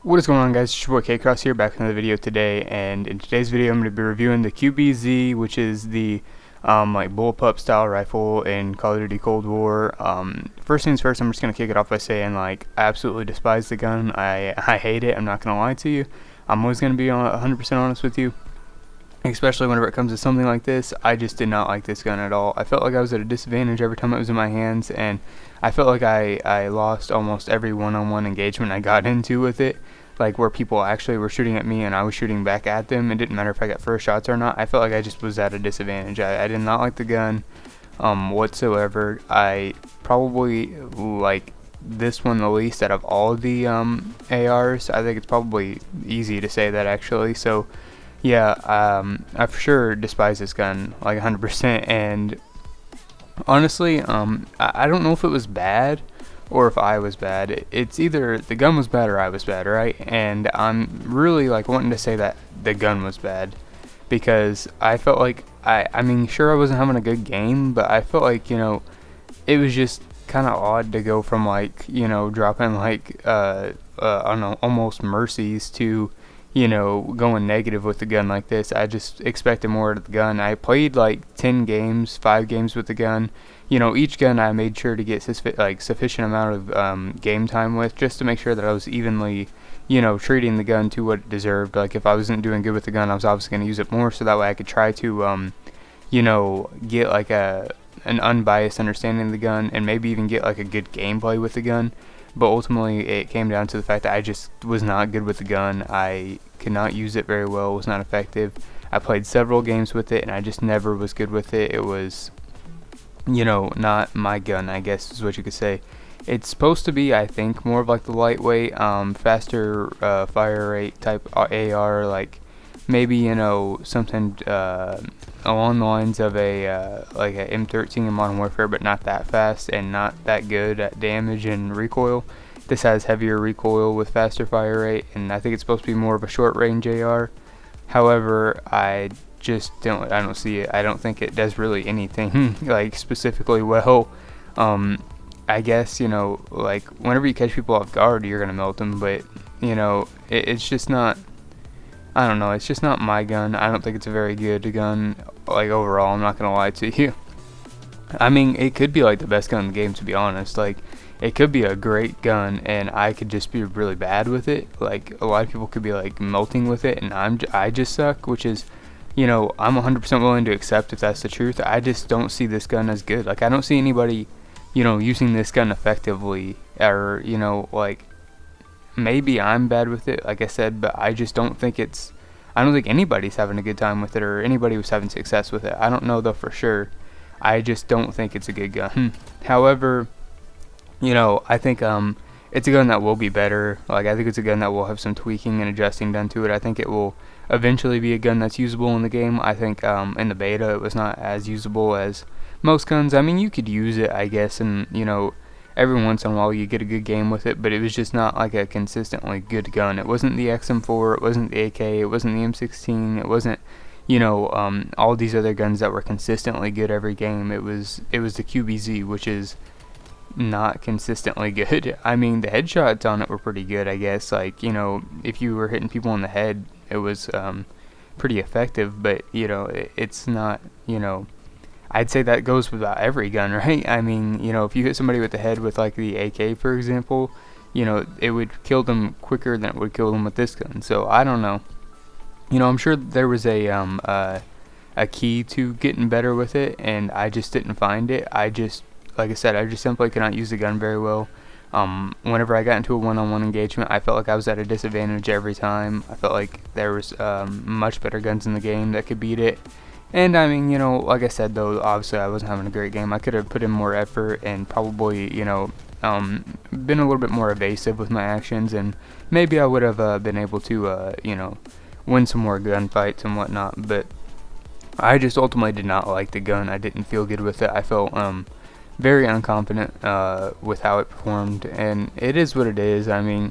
What is going on, guys? It's your boy K-Cross here, back with another video today, and in today's video I'm going to be reviewing the QBZ, which is the like bullpup style rifle in Call of Duty Cold War. First things first, I'm just going to kick it off by saying, like, I absolutely despise the gun. I hate it. I'm not going to lie to you. I'm always going to be 100% honest with you, especially whenever it comes to something like this. I just did not like this gun at all. I felt like I was at a disadvantage every time it was in my hands, and I felt like I lost almost every one-on-one engagement I got into with it, like where people actually were shooting at me and I was shooting back at them. It didn't matter if I got first shots or not. I felt like I just was at a disadvantage. I did not like the gun whatsoever. I probably like this one the least out of all of the ARs. I think it's probably easy to say that, actually. So yeah, I for sure despise this gun, like 100%, and honestly, I don't know if it was bad or if I was bad. It's either the gun was bad or I was bad, right? And I'm really like wanting to say that the gun was bad, because I felt like I mean, sure, I wasn't having a good game, but I felt like, you know, it was just kind of odd to go from, like, you know, dropping like I don't know, almost mercies to, you know, going negative with the gun like this. I just expected more out of the gun. I played like 10 games, 5 games with the gun. You know, each gun I made sure to get sufficient amount of game time with, just to make sure that I was evenly, you know, treating the gun to what it deserved. Like, if I wasn't doing good with the gun, I was obviously going to use it more, so that way I could try to, you know, get like an unbiased understanding of the gun, and maybe even get like a good gameplay with the gun. But ultimately, it came down to the fact that I just was not good with the gun. I could not use it very well. It was not effective. I played several games with it, and I just never was good with it. It was, you know, not my gun, I guess is what you could say. It's supposed to be, I think, more of like the lightweight, faster fire rate type AR, like maybe, you know, something along the lines of a like a M13 in Modern Warfare, but not that fast and not that good at damage and recoil. This has heavier recoil with faster fire rate, and I think it's supposed to be more of a short range AR. However, I don't see it. I don't think it does really anything like specifically well. I guess, you know, like whenever you catch people off guard, you're gonna melt them, but you know, it's just not, I don't know, it's just not my gun. I don't think it's a very good gun, like, overall. I'm not gonna lie to you. I mean, it could be like the best gun in the game, to be honest. Like, it could be a great gun and I could just be really bad with it. Like, a lot of people could be like melting with it, and I just suck, which is, you know, I'm 100% willing to accept if that's the truth. I just don't see this gun as good. Like, I don't see anybody, you know, using this gun effectively, or, you know, like, maybe I'm bad with it, like I said, but I just don't think I don't think anybody's having a good time with it, or anybody was having success with it. I don't know though for sure. I just don't think it's a good gun. However, you know, I think it's a gun that will be better. Like, I think it's a gun that will have some tweaking and adjusting done to it. I think it will eventually be a gun that's usable in the game. I think in the beta it was not as usable as most guns. I mean, you could use it, I guess, and, you know, every once in a while you get a good game with it, but it was just not like a consistently good gun. It wasn't the XM4, it wasn't the AK, it wasn't the M16, it wasn't, you know, all these other guns that were consistently good every game. It was the QBZ, which is not consistently good. I mean, the headshots on it were pretty good, I guess. Like, you know, if you were hitting people in the head, it was pretty effective, but, you know, it's not, you know, I'd say that goes with about every gun, right? I mean, you know, if you hit somebody with the head with like the AK, for example, you know, it would kill them quicker than it would kill them with this gun. So I don't know. You know, I'm sure there was a key to getting better with it, and I just didn't find it. Like I said, I just simply cannot use the gun very well. Whenever I got into a one-on-one engagement, I felt like I was at a disadvantage every time. I felt like there was much better guns in the game that could beat it. And I mean, you know, like I said though, obviously I wasn't having a great game. I could have put in more effort and probably, you know, been a little bit more evasive with my actions, and maybe I would have been able to, you know, win some more gunfights and whatnot. But I just ultimately did not like the gun. I didn't feel good with it. I felt very unconfident with how it performed, and it is what it is. I mean,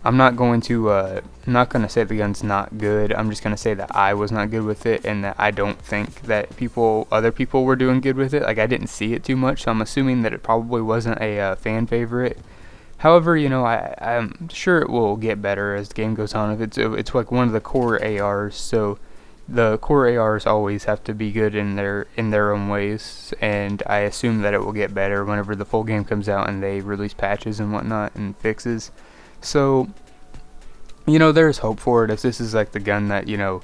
I'm not going to say the gun's not good. I'm just going to say that I was not good with it, and that I don't think that other people were doing good with it. Like, I didn't see it too much, so I'm assuming that it probably wasn't a fan favorite. However, you know, I'm sure it will get better as the game goes on. If it's like one of the core ARs, so the core ARs always have to be good in their own ways, and I assume that it will get better whenever the full game comes out and they release patches and whatnot and fixes. So, you know, there's hope for it. If this is like the gun that, you know,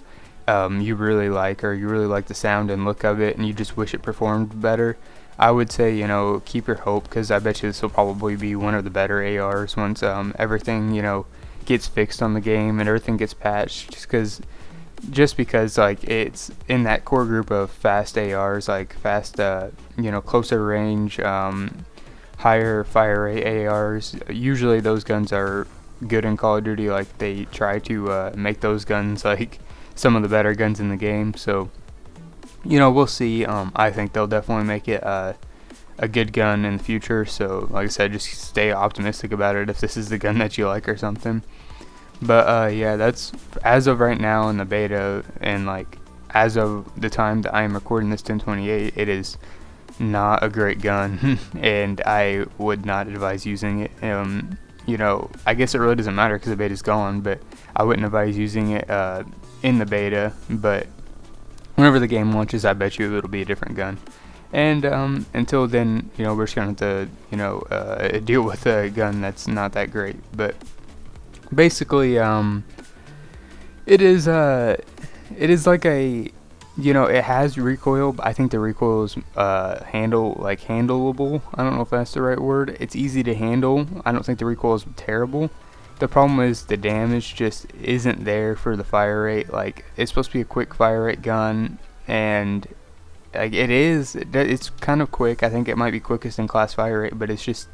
you really like, or you really like the sound and look of it and you just wish it performed better, I would say, you know, keep your hope, because I bet you this will probably be one of the better ARs once everything, you know, gets fixed on the game and everything gets patched, just because like it's in that core group of fast ARs, like fast, you know, closer range, higher fire rate ARs. Usually those guns are good in Call of Duty. Like they try to make those guns like some of the better guns in the game. So, you know, we'll see. I think they'll definitely make it a good gun in the future. So, like I said, just stay optimistic about it if this is the gun that you like or something. But yeah, that's as of right now in the beta, and like as of the time that I am recording this 10/28, it is not a great gun, and I would not advise using it. You know, I guess it really doesn't matter because the beta's gone, but I wouldn't advise using it in the beta. But whenever the game launches, I bet you it'll be a different gun. And until then, you know, we're just gonna have to, you know, deal with a gun that's not that great. But basically, it is like a, you know, it has recoil, but I think the recoil is handleable. I don't know if that's the right word. It's easy to handle. I don't think the recoil is terrible. The problem is the damage just isn't there for the fire rate. Like, it's supposed to be a quick fire rate gun, and like it's kind of quick. I think it might be quickest in class fire rate, but it's just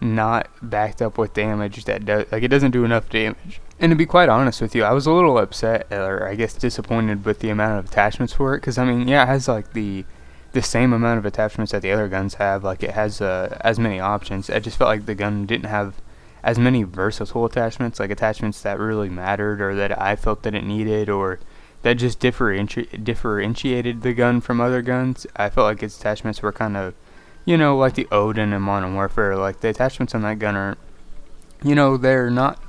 not backed up with damage that does, like, it doesn't do enough damage. And to be quite honest with you, I was a little upset, or I guess disappointed with the amount of attachments for it, because I mean, yeah, it has like the same amount of attachments that the other guns have. Like, it has as many options. I just felt like the gun didn't have as many versatile attachments, like attachments that really mattered, or that I felt that it needed, or that just differentiated the gun from other guns. I felt like its attachments were kind of, you know, like the Odin and Modern Warfare. Like, the attachments on that gun are, you know, they're not,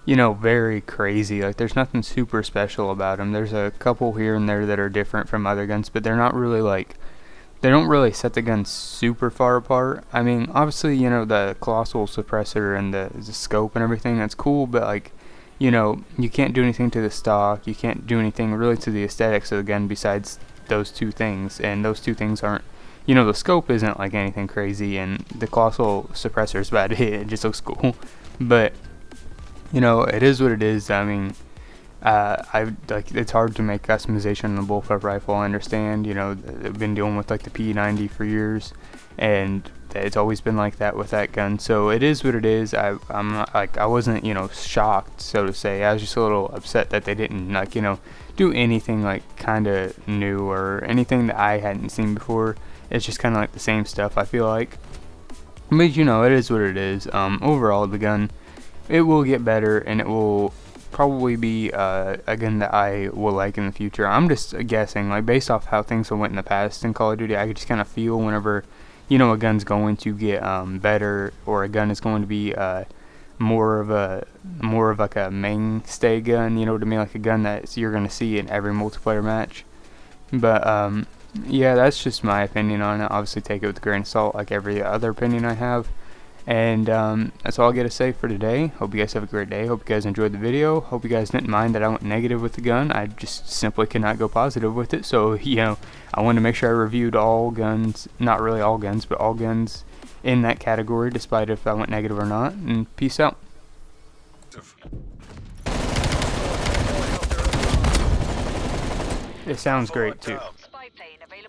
you know, very crazy. Like, there's nothing super special about them. There's a couple here and there that are different from other guns, but they're not really like, they don't really set the gun super far apart. I mean, obviously, you know, the colossal suppressor and the scope and everything, that's cool, but like, you know, you can't do anything to the stock. You can't do anything really to the aesthetics of the gun besides those two things, and those two things aren't, you know, the scope isn't like anything crazy, and the colossal suppressor is about it. It just looks cool, but you know, it is what it is. I mean, it's hard to make customization on the bullpup rifle. I understand, you know, I've been dealing with like the P90 for years, and it's always been like that with that gun. So it is what it is. I'm not, like, I wasn't, you know, shocked, so to say. I was just a little upset that they didn't, like, you know, do anything like kind of new or anything that I hadn't seen before. It's just kind of like the same stuff, I feel like. But you know, it is what it is. Overall, the gun, it will get better, and it will probably be a gun that I will like in the future. I'm just guessing, like, based off how things have went in the past in Call of Duty. I could just kind of feel whenever, you know, a gun's going to get better, or a gun is going to be more of like a mainstay gun. You know what I mean? Like a gun that you're going to see in every multiplayer match. But yeah, that's just my opinion on it. Obviously, take it with a grain of salt, like every other opinion I have. And that's all I got to say for today. Hope you guys have a great day. Hope you guys enjoyed the video. Hope you guys didn't mind that I went negative with the gun. I just simply cannot go positive with it. So, you know, I wanted to make sure I reviewed all guns, not really all guns, but all guns in that category, despite if I went negative or not. And peace out. It sounds great too.